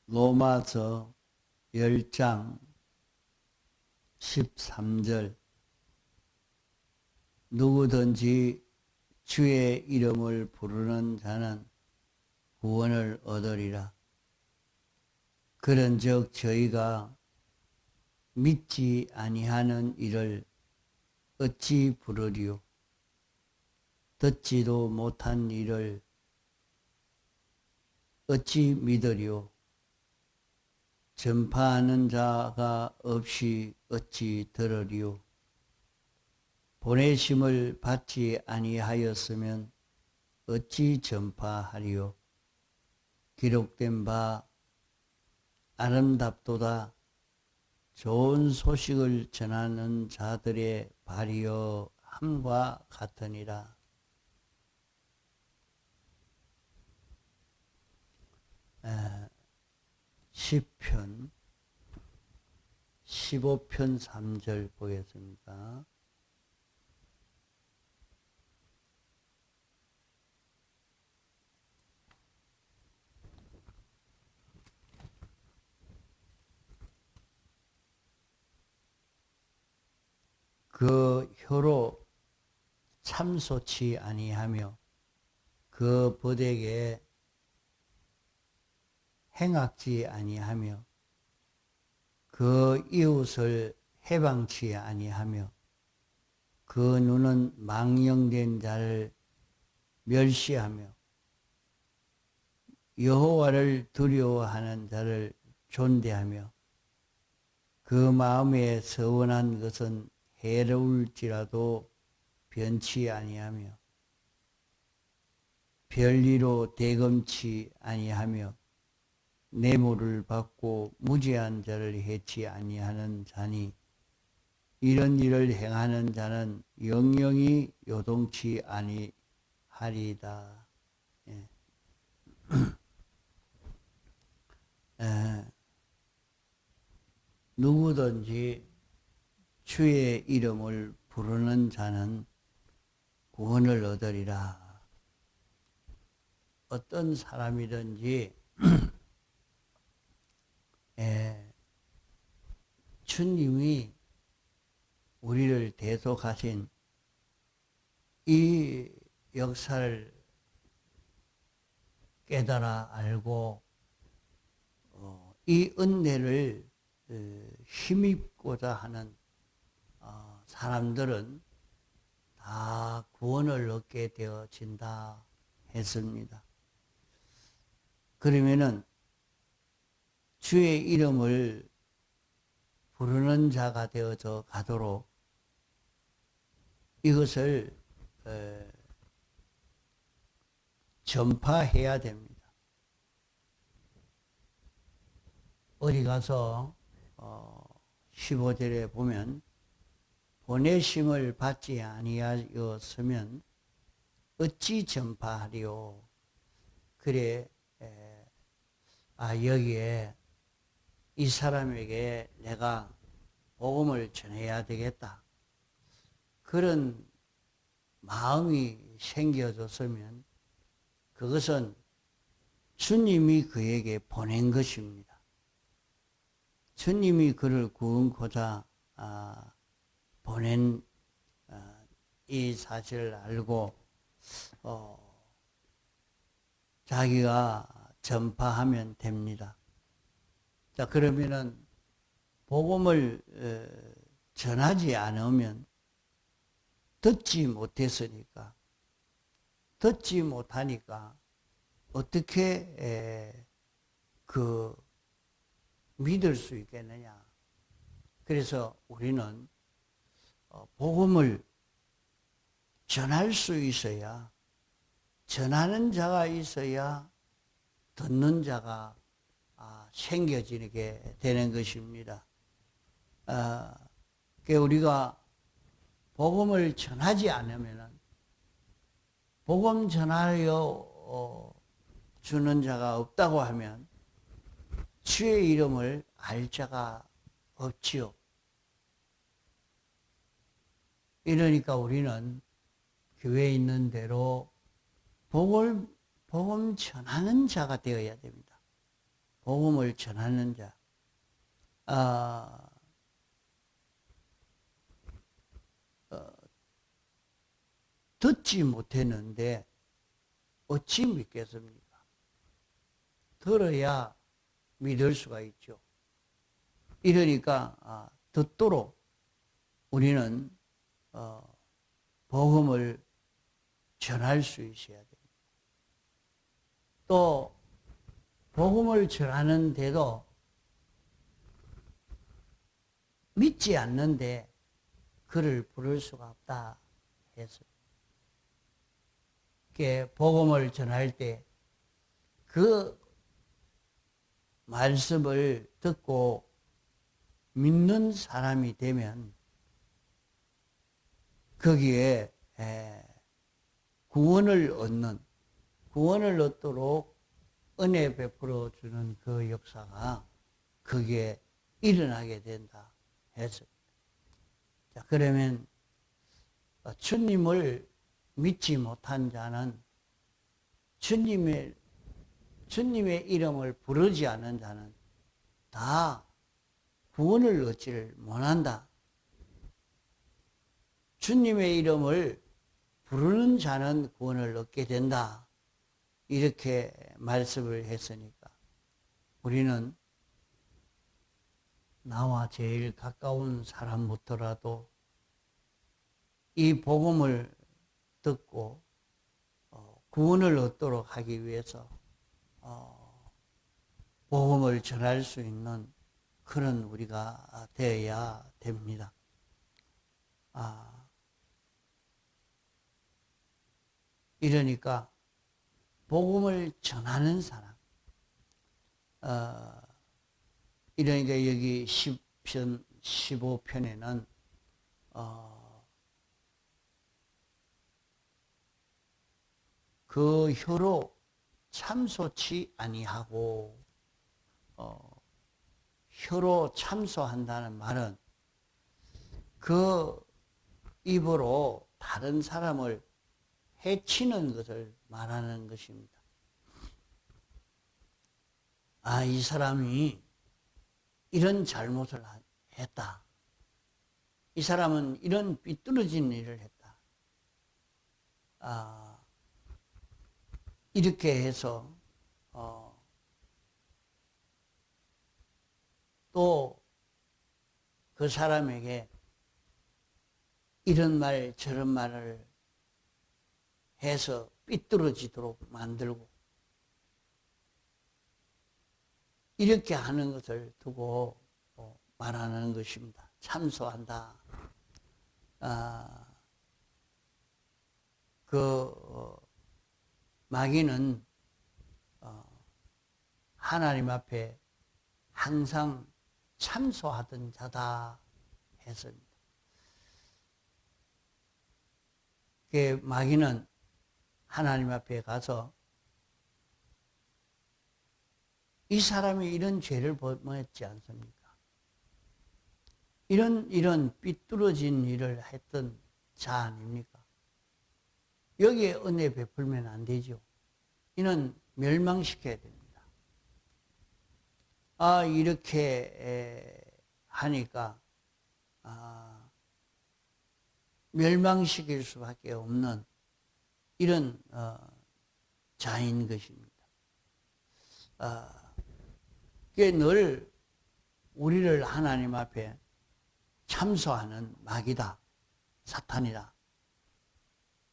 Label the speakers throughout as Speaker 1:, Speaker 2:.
Speaker 1: 로마서 10장 13절 누구든지 주의 이름을 부르는 자는 구원을 얻으리라. 그런즉 저희가 믿지 아니하는 이를 어찌 부르리요? 듣지도 못한 이를 어찌 믿으리요? 전파하는 자가 없이 어찌 들으리요? 보내심을 받지 아니하였으면 어찌 전파하리요? 기록된 바 아름답도다 좋은 소식을 전하는 자들의 발이여 함과 같으니라. 시편 15편 3절 보겠습니다. 그 혀로 참소치 아니하며 그 버덱에 행악지 아니하며 그 이웃을 해방치 아니하며 그 눈은 망령된 자를 멸시하며 여호와를 두려워하는 자를 존대하며 그 마음에 서원한 것은 해로울지라도 변치 아니하며 별리로 대검치 아니하며 뇌물을 받고 무죄한 자를 해치 아니하는 자니 이런 일을 행하는 자는 영영이 요동치 아니하리다. 예. 누구든지 주의 이름을 부르는 자는 구원을 얻으리라. 어떤 사람이든지 주님이 우리를 대속하신 이 역사를 깨달아 알고 이 은혜를 힘입고자 하는 사람들은 다 구원을 얻게 되어진다 했습니다. 그러면은 주의 이름을 부르는 자가 되어져 가도록 이것을 전파해야 됩니다. 어디 가서 15절에 보면 보내심을 받지 아니하였으면 어찌 전파하리요? 그래 여기에 이 사람에게 내가 복음을 전해야 되겠다. 그런 마음이 생겨졌으면 그것은 주님이 그에게 보낸 것입니다. 주님이 그를 구원코자 보낸 이 사실을 알고 자기가 전파하면 됩니다. 자, 그러면은 복음을 전하지 않으면 듣지 못했으니까 듣지 못하니까 어떻게 믿을 수 있겠느냐. 그래서 우리는 복음을 전할 수 있어야 전하는 자가 있어야 듣는 자가 생겨지게 되는 것입니다. 우리가 복음을 전하지 않으면 복음 전하여 주는 자가 없다고 하면 주의 이름을 알 자가 없지요. 이러니까 우리는 교회에 있는 대로 복음 전하는 자가 되어야 됩니다. 복음을 전하는 자, 듣지 못했는데 어찌 믿겠습니까? 들어야 믿을 수가 있죠. 이러니까 듣도록 우리는 복음을 전할 수 있어야 됩니다. 또 복음을 전하는데도 믿지 않는데 그를 부를 수가 없다 했어요. 복음을 전할 때 그 말씀을 듣고 믿는 사람이 되면 거기에 구원을 얻도록 은혜 베풀어 주는 그 역사가 거기에 일어나게 된다 했습니다. 자, 그러면 주님을 믿지 못한 자는 주님의 이름을 부르지 않은 자는 다 구원을 얻지를 못한다. 주님의 이름을 부르는 자는 구원을 얻게 된다. 이렇게 말씀을 했으니까 우리는 나와 제일 가까운 사람부터라도 이 복음을 듣고 구원을 얻도록 하기 위해서 복음을 전할 수 있는 그런 우리가 되어야 됩니다. 이러니까 복음을 전하는 사람, 이러니까 여기 10편, 15편에는 그 혀로 참소치 아니하고, 혀로 참소한다는 말은 그 입으로 다른 사람을 해치는 것을 말하는 것입니다. 이 사람이 이런 잘못을 했다. 이 사람은 이런 삐뚤어진 일을 했다. 이렇게 해서 또 그 사람에게 이런 말 저런 말을 해서 삐뚤어지도록 만들고 이렇게 하는 것을 두고 말하는 것입니다. 참소한다. 마귀는 하나님 앞에 항상 참소하던 자다 했습니다. 마귀는 하나님 앞에 가서 이 사람이 이런 죄를 범했지 않습니까? 이런 삐뚤어진 일을 했던 자 아닙니까? 여기에 은혜 베풀면 안 되죠. 이는 멸망시켜야 됩니다. 이렇게 하니까 멸망시킬 수밖에 없는 이런 자인 것입니다. 늘 우리를 하나님 앞에 참소하는 마귀다, 사탄이다.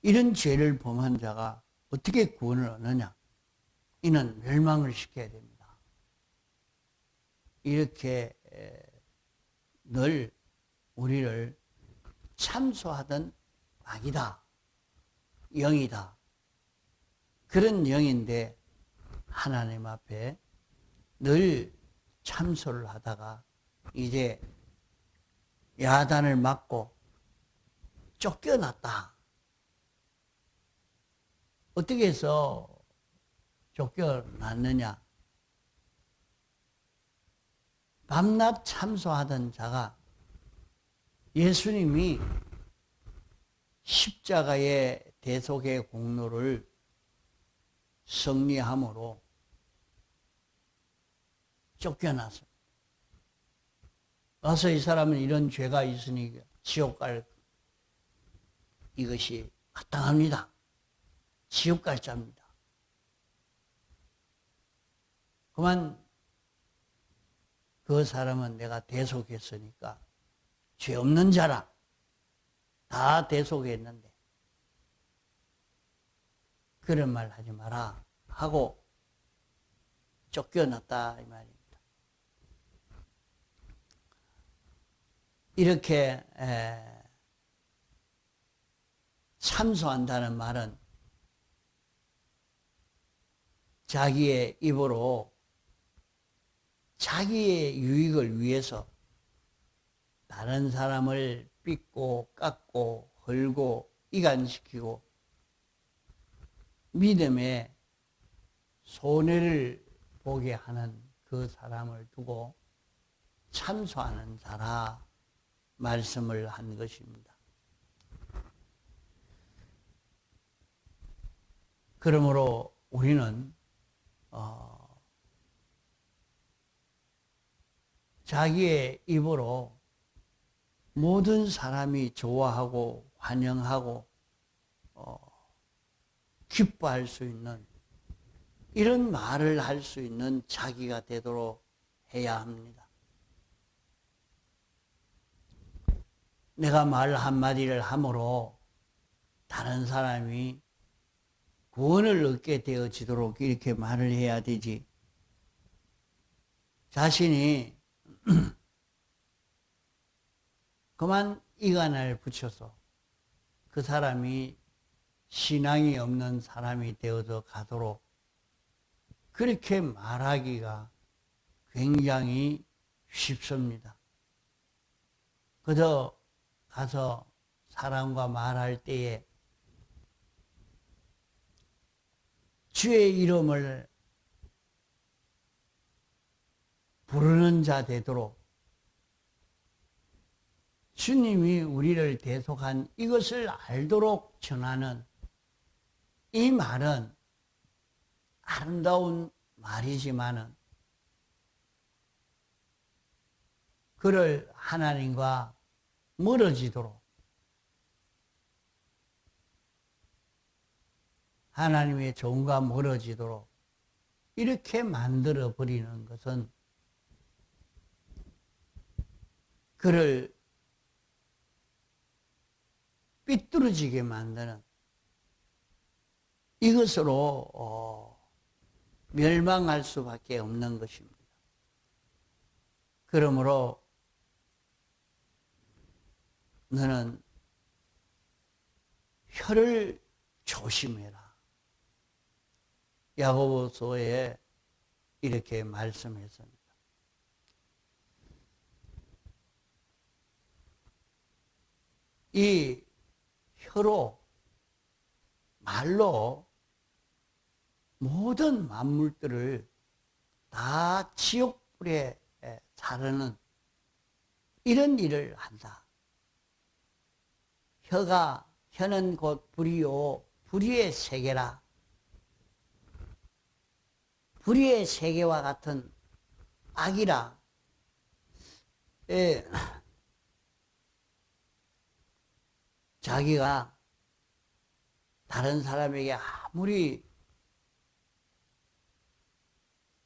Speaker 1: 이런 죄를 범한 자가 어떻게 구원을 얻느냐? 이는 멸망을 시켜야 됩니다. 이렇게 늘 우리를 참소하던 마귀다, 영이다. 그런 영인데 하나님 앞에 늘 참소를 하다가 이제 야단을 맞고 쫓겨났다. 어떻게 해서 쫓겨났느냐? 밤낮 참소하던 자가 예수님이 십자가의 대속의 공로를 승리함으로 쫓겨났습니다. 와서 이 사람은 이런 죄가 있으니 지옥 갈 이것이 마땅합니다. 지옥 갈 자입니다. 그만 그 사람은 내가 대속했으니까 죄 없는 자라. 다 대속했는데 그런 말 하지 마라 하고 쫓겨났다 이 말입니다. 이렇게 참소한다는 말은 자기의 입으로 자기의 유익을 위해서 다른 사람을 삐고 깎고 헐고 이간시키고 믿음에 손해를 보게 하는 그 사람을 두고 참소하는 자라 말씀을 한 것입니다. 그러므로 우리는 자기의 입으로 모든 사람이 좋아하고 환영하고 기뻐할 수 있는 이런 말을 할 수 있는 자기가 되도록 해야 합니다. 내가 말 한마디를 함으로 다른 사람이 구원을 얻게 되어지도록 이렇게 말을 해야 되지. 자신이 그만 이간을 붙여서 그 사람이 신앙이 없는 사람이 되어서 가도록 그렇게 말하기가 굉장히 쉽습니다. 그저 가서 사람과 말할 때에 주의 이름을 부르는 자 되도록 주님이 우리를 대속한 이것을 알도록 전하는 이 말은 아름다운 말이지만은 그를 하나님과 멀어지도록 하나님의 종과 멀어지도록 이렇게 만들어 버리는 것은 그를 삐뚤어지게 만드는 이것으로 멸망할 수밖에 없는 것입니다. 그러므로 너는 혀를 조심해라. 야고보서에 이렇게 말씀했습니다. 이 혀로 말로 모든 만물들을 다 지옥불에 자르는 이런 일을 한다. 혀는 곧 불이요 불의의 세계라. 불의의 세계와 같은 악이라. 자기가 다른 사람에게 아무리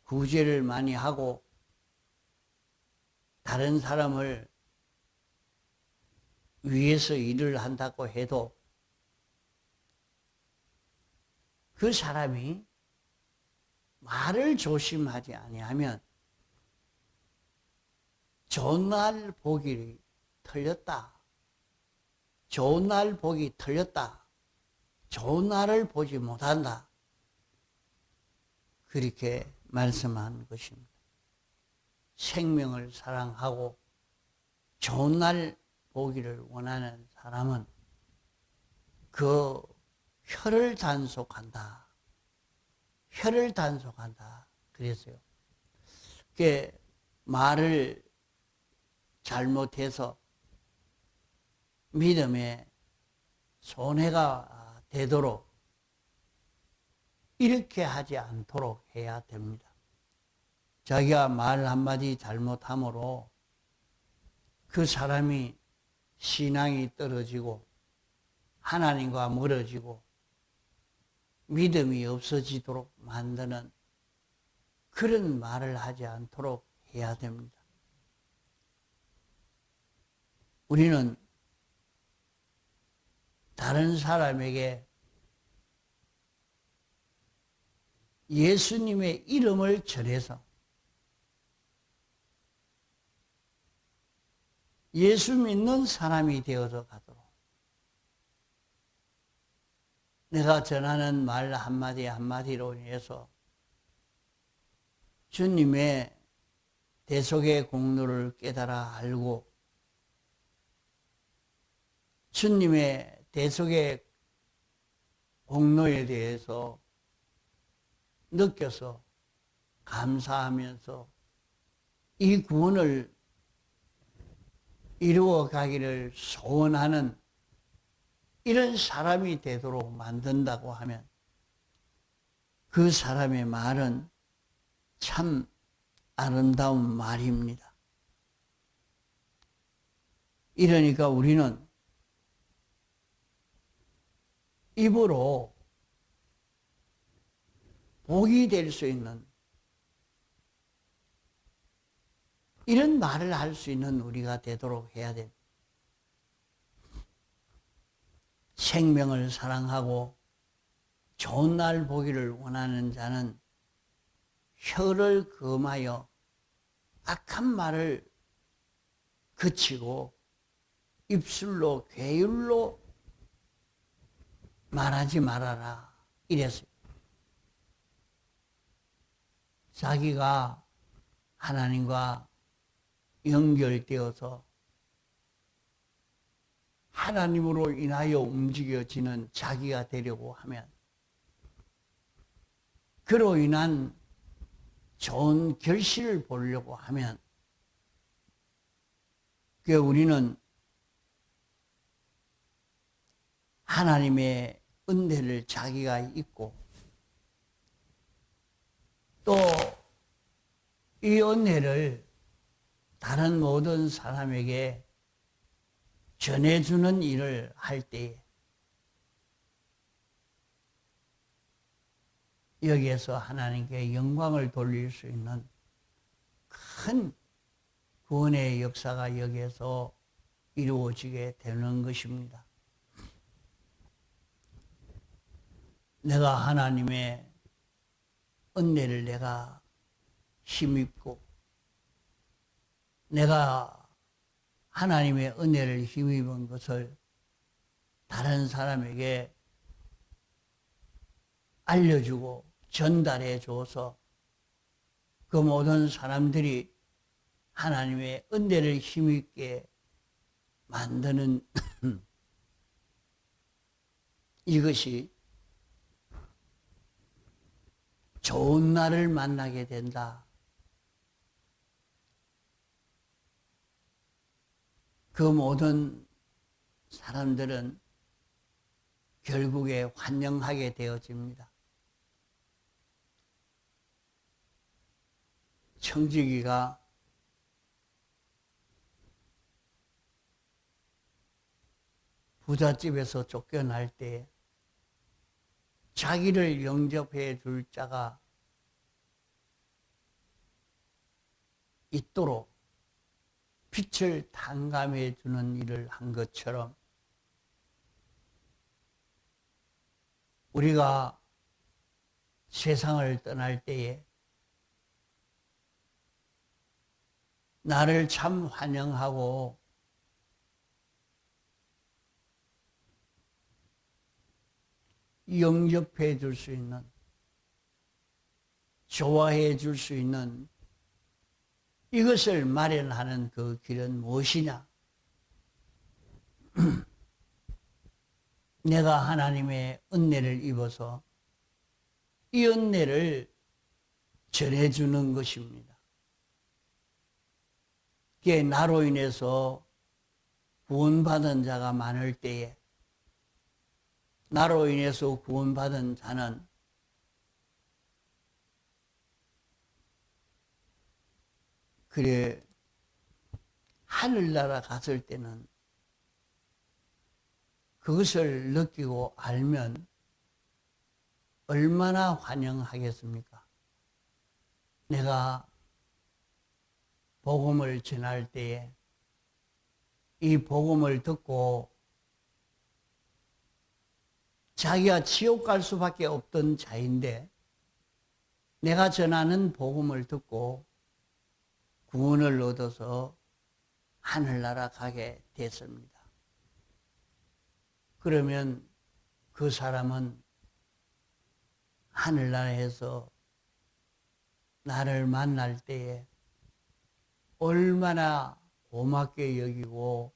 Speaker 1: 구제를 많이 하고 다른 사람을 위해서 일을 한다고 해도 그 사람이 말을 조심하지 아니하면 좋은 날 보기 틀렸다. 좋은 날 보기 틀렸다. 좋은 날을 보지 못한다. 그렇게 말씀한 것입니다. 생명을 사랑하고 좋은 날 보기를 원하는 사람은 그 혀를 단속한다. 혀를 단속한다. 그랬어요. 그게 말을 잘못해서 믿음에 손해가 되도록 이렇게 하지 않도록 해야 됩니다. 자기가 말 한마디 잘못함으로 그 사람이 신앙이 떨어지고 하나님과 멀어지고 믿음이 없어지도록 만드는 그런 말을 하지 않도록 해야 됩니다. 우리는 다른 사람에게 예수님의 이름을 전해서 예수 믿는 사람이 되어서 가도록 내가 전하는 말 한마디 한마디로 인해서 주님의 대속의 공로를 깨달아 알고 주님의 대속의 공로에 대해서 느껴서 감사하면서 이 구원을 이루어 가기를 소원하는 이런 사람이 되도록 만든다고 하면 그 사람의 말은 참 아름다운 말입니다. 이러니까 우리는 입으로 복이 될 수 있는 이런 말을 할 수 있는 우리가 되도록 해야 됩니다. 생명을 사랑하고 좋은 날 보기를 원하는 자는 혀를 금하여 악한 말을 그치고 입술로 괴율로 말하지 말아라 이랬어요. 자기가 하나님과 연결되어서 하나님으로 인하여 움직여지는 자기가 되려고 하면 그로 인한 좋은 결실을 보려고 하면 우리는 하나님의 은혜를 자기가 잊고 또 이 은혜를 다른 모든 사람에게 전해주는 일을 할 때에 여기에서 하나님께 영광을 돌릴 수 있는 큰 구원의 역사가 여기에서 이루어지게 되는 것입니다. 내가 하나님의 은혜를 내가 힘입고 내가 하나님의 은혜를 힘입은 것을 다른 사람에게 알려주고 전달해 줘서 그 모든 사람들이 하나님의 은혜를 힘있게 만드는 이것이 좋은 날을 만나게 된다. 그 모든 사람들은 결국에 환영하게 되어집니다. 청지기가 부잣집에서 쫓겨날 때 자기를 영접해 줄 자가 있도록 빛을 탕감해 주는 일을 한 것처럼 우리가 세상을 떠날 때에 나를 참 환영하고 영접해 줄 수 있는, 좋아해 줄 수 있는 이것을 마련하는 그 길은 무엇이냐? 내가 하나님의 은혜를 입어서 이 은혜를 전해주는 것입니다. 그게 나로 인해서 구원받은 자가 많을 때에 나로 인해서 구원받은 자는 그래, 하늘나라 갔을 때는 그것을 느끼고 알면 얼마나 환영하겠습니까? 내가 복음을 전할 때에 이 복음을 듣고 자기가 지옥 갈 수밖에 없던 자인데 내가 전하는 복음을 듣고 구원을 얻어서 하늘나라 가게 됐습니다. 그러면 그 사람은 하늘나라에서 나를 만날 때에 얼마나 고맙게 여기고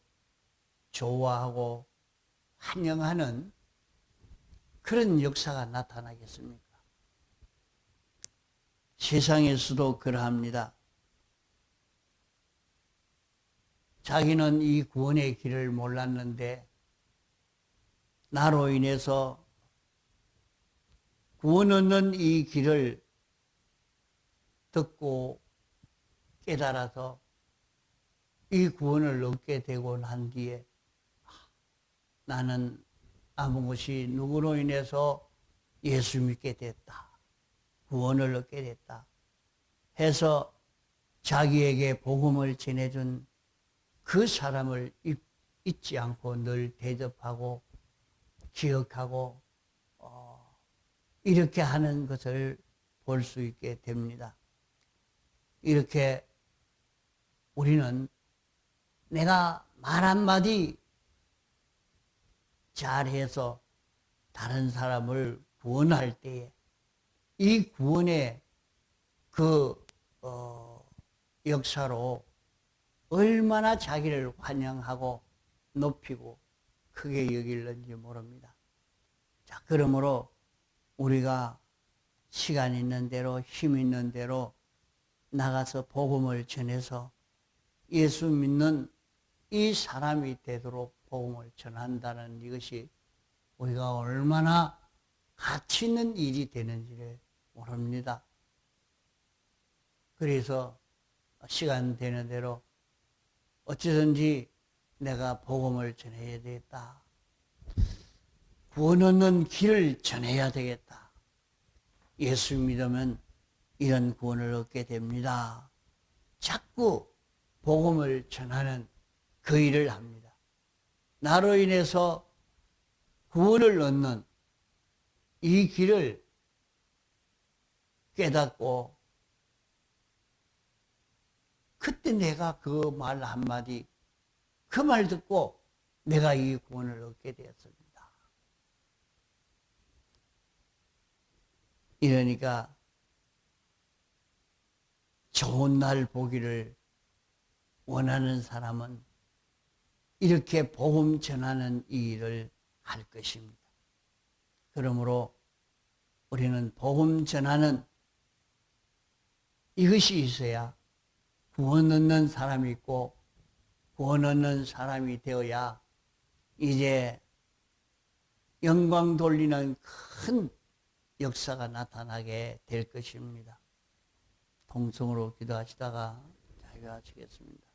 Speaker 1: 좋아하고 환영하는 그런 역사가 나타나겠습니까? 세상에서도 그러합니다. 자기는 이 구원의 길을 몰랐는데 나로 인해서 구원 얻는 이 길을 듣고 깨달아서 이 구원을 얻게 되고 난 뒤에 나는 아무것이 누구로 인해서 예수 믿게 됐다. 구원을 얻게 됐다. 해서 자기에게 복음을 전해준 그 사람을 잊지 않고 늘 대접하고 기억하고 이렇게 하는 것을 볼 수 있게 됩니다. 이렇게 우리는 내가 말 한마디 잘해서 다른 사람을 구원할 때에 이 구원의 그 역사로 얼마나 자기를 환영하고 높이고 크게 여길는지 모릅니다. 자, 그러므로 우리가 시간 있는 대로 힘 있는 대로 나가서 복음을 전해서 예수 믿는 이 사람이 되도록 복음을 전한다는 이것이 우리가 얼마나 가치 있는 일이 되는지를 모릅니다. 그래서 시간 되는 대로 어찌든지 내가 복음을 전해야 되겠다. 구원 얻는 길을 전해야 되겠다. 예수 믿으면 이런 구원을 얻게 됩니다. 자꾸 복음을 전하는 그 일을 합니다. 나로 인해서 구원을 얻는 이 길을 깨닫고 그때 내가 그 말 한마디 그 말 듣고 내가 이 구원을 얻게 되었습니다. 이러니까 좋은 날 보기를 원하는 사람은 이렇게 복음 전하는 이 일을 할 것입니다. 그러므로 우리는 복음 전하는 이것이 있어야 구원 얻는 사람이 있고 구원 얻는 사람이 되어야 이제 영광 돌리는 큰 역사가 나타나게 될 것입니다. 통성으로 기도하시다가 자유하시겠습니다.